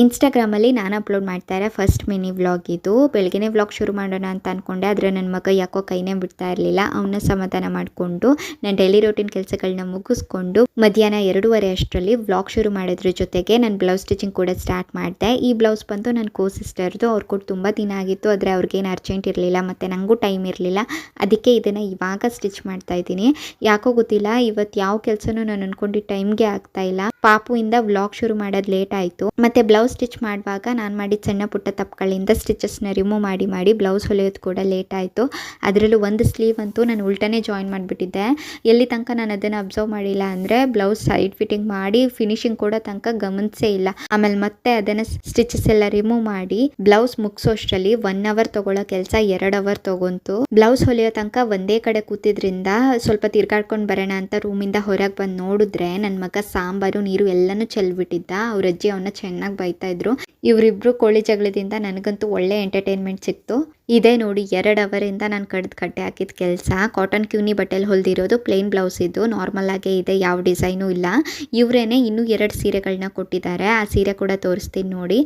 ಇನ್ಸ್ಟಾಗ್ರಾಮಲ್ಲಿ ನಾನು ಅಪ್ಲೋಡ್ ಮಾಡ್ತಾ ಇರೋ ಫಸ್ಟ್ ಮಿನಿ ವ್ಲಾಗ್ ಇದು. ಬೆಳಗ್ಗೆನೇ ವ್ಲಾಗ್ ಶುರು ಮಾಡೋಣ ಅಂತ ಅಂದ್ಕೊಂಡೆ, ಆದರೆ ನನ್ನ ಮಗ ಯಾಕೋ ಕೈನೇ ಬಿಡ್ತಾ ಇರಲಿಲ್ಲ. ಅವನ್ನ ಸಮಾಧಾನ ಮಾಡಿಕೊಂಡು ನಾನು ಡೈಲಿ ರೂಟೀನ್ ಕೆಲಸಗಳನ್ನ ಮುಗಿಸ್ಕೊಂಡು ಮಧ್ಯಾಹ್ನ 2:30 ಅಷ್ಟರಲ್ಲಿ ವ್ಲಾಗ್ ಶುರು ಮಾಡೋದ್ರ ಜೊತೆಗೆ ನಾನು ಬ್ಲೌಸ್ ಸ್ಟಿಚಿಂಗ್ ಕೂಡ ಸ್ಟಾರ್ಟ್ ಮಾಡಿದೆ. ಈ ಬ್ಲೌಸ್ ಬಂದು ನನ್ನ ಕೋ ಸಿಸ್ಟರ್ದು. ಅವ್ರು ಕೂಡ ತುಂಬ ದಿನ ಆಗಿತ್ತು, ಆದರೆ ಅವ್ರಿಗೇನು ಅರ್ಜೆಂಟ್ ಇರಲಿಲ್ಲ ಮತ್ತು ನನಗೂ ಟೈಮ್ ಇರಲಿಲ್ಲ. ಅದಕ್ಕೆ ಇದನ್ನು ಇವಾಗ ಸ್ಟಿಚ್ ಮಾಡ್ತಾ ಇದ್ದೀನಿ. ಯಾಕೋ ಗೊತ್ತಿಲ್ಲ, ಇವತ್ತು ಯಾವ ಕೆಲಸನೂ ನಾನು ಅಂದ್ಕೊಂಡಿದ್ದ ಟೈಮ್ಗೆ ಆಗ್ತಾ ಇಲ್ಲ. ಪಾಪುಯಿಂದ ವ್ಲಾಗ್ ಶುರು ಮಾಡೋದು ಲೇಟ್ ಆಯಿತು. ಮತ್ತು ಬ್ಲೌಸ್ ಸ್ಟಿಚ್ ಮಾಡುವಾಗ ನಾನು ಮಾಡಿದ ಸಣ್ಣ ಪುಟ್ಟ ತಪ್ಪುಗಳಿಂದ ಸ್ಟಿಚಸ್ನ ರಿಮೂವ್ ಮಾಡಿ ಬ್ಲೌಸ್ ಹೊಲಿಯೋದು ಕೂಡ ಲೇಟ್ ಆಯಿತು. ಅದರಲ್ಲೂ ಒಂದು ಸ್ಲೀವ್ ಅಂತೂ ನಾನು ಉಲ್ಟನೇ ಜಾಯಿನ್ ಮಾಡಿಬಿಟ್ಟಿದ್ದೆ. ಎಲ್ಲಿ ತನಕ ನಾನು ಅದನ್ನು ಅಬ್ಸರ್ವ್ ಮಾಡಿಲ್ಲ ಅಂದರೆ ಬ್ಲೌಸ್ ಸೈಡ್ ಫಿಟ್ಟಿಂಗ್ ಮಾಡಿ ಫಿನಿಶಿಂಗ್ ಕೂಡ ತನಕ ಗಮನಿಸೇ ಇಲ್ಲ. ಆಮೇಲೆ ಮತ್ತೆ ಅದನ್ನು ಸ್ಟಿಚಸ್ ಎಲ್ಲ ರಿಮೂವ್ ಮಾಡಿ ಬ್ಲೌಸ್ ಮುಗಿಸೋಷ್ಟರಲ್ಲಿ 1 ಅವರ್ ತಗೊಳ್ಳೋ ಕೆಲಸ 2 ಅವರ್ ತಗೊಂತು. ಬ್ಲೌಸ್ ಹೊಲಿಯೋ ತನಕ ಒಂದೇ ಕಡೆ ಕೂತಿದ್ರಿಂದ ಸ್ವಲ್ಪ ತಿರ್ಗಾಡ್ಕೊಂಡು ಬರೋಣ ಅಂತ ರೂಮಿಂದ ಹೊರಗೆ ಬಂದು ನೋಡಿದ್ರೆ ನನ್ನ ಮಗ ಸಾಂಬಾರು ನೀರು ಎಲ್ಲನೂ ಚೆಲ್ಬಿಟ್ಟಿದ್ದ. ಅವ್ರ ಅಜ್ಜಿ ಅವನ್ನ ಚೆನ್ನಾಗಿ ಬೈತಾ ಇದ್ರು. ಇವರಿಬ್ರು ಕೋಳಿ ಜಗಳದಿಂದ ನನಗಂತೂ ಒಳ್ಳೆ ಎಂಟರ್ಟೈನ್ಮೆಂಟ್ ಸಿಕ್ತು. ಇದೇ ನೋಡಿ 2 ಅವರಿಂದ ನಾನು ಕಡ್ದು ಕಟ್ಟೆ ಹಾಕಿದ ಕೆಲಸ. ಕಾಟನ್ ಕ್ಯೂನಿ ಬಟ್ಟೆಲಿ ಹೊಲಿದಿರೋದು, ಪ್ಲೇನ್ ಬ್ಲೌಸ್ ಇದು, ನಾರ್ಮಲ್ ಆಗೇ ಇದೆ, ಯಾವ ಡಿಸೈನು ಇಲ್ಲ. ಇವರೇನೆ ಇನ್ನೂ 2 ಸೀರೆಗಳನ್ನ ಕೊಟ್ಟಿದ್ದಾರೆ. ಆ ಸೀರೆ ಕೂಡ ತೋರಿಸ್ತೀನಿ ನೋಡಿ.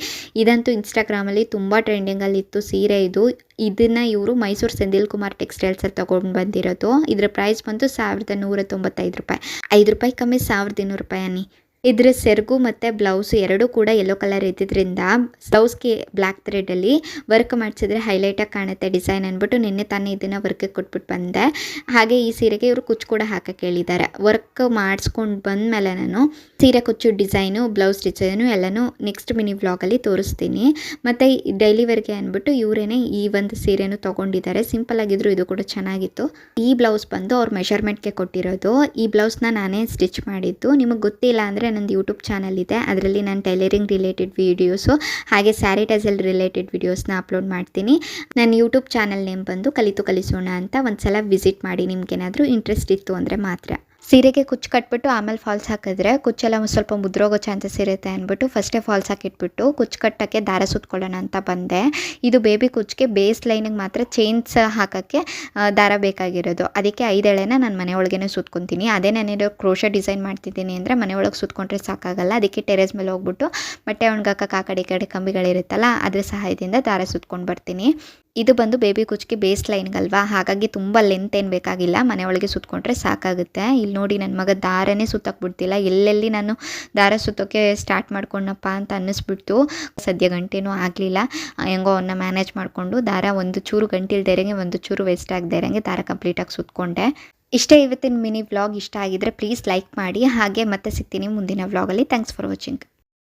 ಇದಂತೂ ಇನ್ಸ್ಟಾಗ್ರಾಮಲ್ಲಿ ತುಂಬ ಟ್ರೆಂಡಿಂಗಲ್ಲಿ ಇತ್ತು ಸೀರೆ ಇದು. ಇದನ್ನು ಇವರು ಮೈಸೂರು ಸೆಂದಿಲ್ ಕುಮಾರ್ ಟೆಕ್ಸ್ಟೈಲ್ಸಲ್ಲಿ ತೊಗೊಂಡು ಬಂದಿರೋದು. ಇದರ ಪ್ರೈಸ್ ಬಂತು 1195 ರೂಪಾಯಿ. 5 ರೂಪಾಯಿ ಕಮ್ಮಿ 1200 ರೂಪಾಯಿ ಅನ್ನಿ. ಇದರ ಸೆರಗು ಮತ್ತು ಬ್ಲೌಸು ಎರಡೂ ಕೂಡ ಯೆಲ್ಲೋ ಕಲರ್ ಇದ್ದಿದ್ದರಿಂದ ಬ್ಲೌಸ್ಗೆ ಬ್ಲ್ಯಾಕ್ ಥ್ರೆಡಲ್ಲಿ ವರ್ಕ್ ಮಾಡಿಸಿದ್ರೆ ಹೈಲೈಟಾಗಿ ಕಾಣುತ್ತೆ ಡಿಸೈನ್ ಅಂದ್ಬಿಟ್ಟು ನಿನ್ನೆ ತಾನೇ ಇದನ್ನು ವರ್ಕಿಗೆ ಕೊಟ್ಬಿಟ್ಟು ಬಂದೆ. ಹಾಗೆ ಈ ಸೀರೆಗೆ ಇವರು ಕುಚ್ಚು ಕೂಡ ಹಾಕಕ್ಕೆ ಹೇಳಿದ್ದಾರೆ. ವರ್ಕ್ ಮಾಡಿಸ್ಕೊಂಡು ಬಂದಮೇಲೆ ನಾನು ಸೀರೆ ಕುಚ್ಚು ಡಿಸೈನು, ಬ್ಲೌಸ್ ಡಿಸೈನು ಎಲ್ಲನೂ ನೆಕ್ಸ್ಟ್ ಮಿನಿ ವ್ಲಾಗಲ್ಲಿ ತೋರಿಸ್ತೀನಿ. ಮತ್ತು ಡೈಲಿ ವೇರ್ಗೆ ಅಂದ್ಬಿಟ್ಟು ಇವರೇನೆ ಈ ಒಂದು ಸೀರೆನೂ ತೊಗೊಂಡಿದ್ದಾರೆ. ಸಿಂಪಲ್ ಆಗಿದ್ರು, ಇದು ಕೂಡ ಚೆನ್ನಾಗಿತ್ತು. ಈ ಬ್ಲೌಸ್ ಬಂದು ಅವ್ರ ಮೆಷರ್ಮೆಂಟ್ಗೆ ಕೊಟ್ಟಿರೋದು. ಈ ಬ್ಲೌಸ್ನ ನಾನೇ ಸ್ಟಿಚ್ ಮಾಡಿದ್ದು. ನಿಮಗೆ ಗೊತ್ತಿಲ್ಲ ಅಂದರೆ ನಂದು ಯೂಟ್ಯೂಬ್ ಚಾನಲ್ ಇದೆ, ಅದರಲ್ಲಿ ನಾನು ಟೈಲರಿಂಗ್ ರಿಲೇಟೆಡ್ ವೀಡಿಯೋಸು ಹಾಗೆ ಸ್ಯಾರಿ ಟೈಸಲ್ ರಿಲೇಟೆಡ್ ವೀಡಿಯೋಸ್ನ ಅಪ್ಲೋಡ್ ಮಾಡ್ತೀನಿ. ನನ್ನ ಯೂಟ್ಯೂಬ್ ಚಾನಲ್ ನೇಮ್ ಬಂದು ಕಲಿತು ಕಲಿಸೋಣ ಅಂತ. ಒಂದ್ಸಲ ವಿಸಿಟ್ ಮಾಡಿ ನಿಮ್ಗೇನಾದರೂ ಇಂಟ್ರೆಸ್ಟ್ ಇತ್ತು ಅಂದರೆ ಮಾತ್ರ. ಸೀರೆಗೆ ಕುಚ್ಚು ಕಟ್ಬಿಟ್ಟು ಆಮೇಲೆ ಫಾಲ್ಸ್ ಹಾಕಿದ್ರೆ ಕುಚ್ಚೆಲ್ಲ ಸ್ವಲ್ಪ ಮುದ್ರೋಗೋ ಚಾನ್ಸಸ್ ಇರುತ್ತೆ ಅಂದ್ಬಿಟ್ಟು ಫಸ್ಟೇ ಫಾಲ್ಸ್ ಹಾಕಿಟ್ಬಿಟ್ಟು ಕುಚ್ಚು ಕಟ್ಟೋಕ್ಕೆ ದಾರ ಸುತ್ಕೊಳ್ಳೋಣ ಅಂತ ಬಂದೆ. ಇದು ಬೇಬಿ ಕುಚ್ಚಿಗೆ ಬೇಸ್ ಲೈನಿಗೆ ಮಾತ್ರ ಚೈನ್ಸ್ ಹಾಕೋಕ್ಕೆ ದಾರ ಬೇಕಾಗಿರೋದು. ಅದಕ್ಕೆ 5 ಎಳೆನ ನಾನು ಮನೆ ಒಳಗೇ ಸುತ್ಕೊತೀನಿ. ಅದೇ ನಾನೇನೋ ಕ್ರೋಶ ಡಿಸೈನ್ ಮಾಡ್ತಿದ್ದೀನಿ ಅಂದರೆ ಮನೆ ಒಳಗೆ ಸುತ್ಕೊಂಡ್ರೆ ಸಾಕಾಗಲ್ಲ. ಅದಕ್ಕೆ ಟೆರೇಸ್ ಮೇಲೆ ಹೋಗ್ಬಿಟ್ಟು ಬಟ್ಟೆ ಒಣಗಾಕಕ್ಕೆ ಆ ಕಡೆ ಈ ಕಡೆ ಕಂಬಿಗಳಿರುತ್ತಲ್ಲ, ಅದ್ರ ಸಹಾಯದಿಂದ ದಾರ ಸುತ್ಕೊಂಡು ಬರ್ತೀನಿ. ಇದು ಬಂದು ಬೇಬಿ ಕುಚ್ಚಿಗೆ ಬೇಸ್ ಲೈನ್ಗಲ್ವಾ, ಹಾಗಾಗಿ ತುಂಬ ಲೆಂತ್ ಏನು ಬೇಕಾಗಿಲ್ಲ, ಮನೆ ಒಳಗೆ ಸುತ್ಕೊಂಡ್ರೆ ಸಾಕಾಗುತ್ತೆ. ಇಲ್ಲಿ ನೋಡಿ ನನ್ನ ಮಗ ದಾರನೇ ಸುತ್ತಕ್ಕೆ ಬಿಡ್ತಿಲ್ಲ. ಎಲ್ಲೆಲ್ಲಿ ನಾನು ದಾರ ಸುತ್ತೋಕ್ಕೆ ಸ್ಟಾರ್ಟ್ ಮಾಡ್ಕೊಂಡಪ್ಪ ಅಂತ ಅನ್ನಿಸ್ಬಿಡ್ತು. ಸದ್ಯ ಗಂಟೆನೂ ಆಗಲಿಲ್ಲ. ಹೆಂಗೋ ಅವನ್ನ ಮ್ಯಾನೇಜ್ ಮಾಡಿಕೊಂಡು ದಾರ ಒಂದು ಚೂರು ಗಂಟಿಲ್ದೇರಂಗೆ ಒಂದು ಚೂರು ವೇಸ್ಟ್ ಆಗದೇರಂಗೆ ದಾರ ಕಂಪ್ಲೀಟಾಗಿ ಸುತ್ಕೊಂಡೆ. ಇಷ್ಟೇ ಇವತ್ತಿನ ಮಿನಿ ವ್ಲಾಗ್. ಇಷ್ಟ ಆಗಿದ್ರೆ ಪ್ಲೀಸ್ ಲೈಕ್ ಮಾಡಿ. ಹಾಗೆ ಮತ್ತೆ ಸಿಗ್ತೀನಿ ಮುಂದಿನ ವ್ಲಾಗಲ್ಲಿ. Thanks for watching.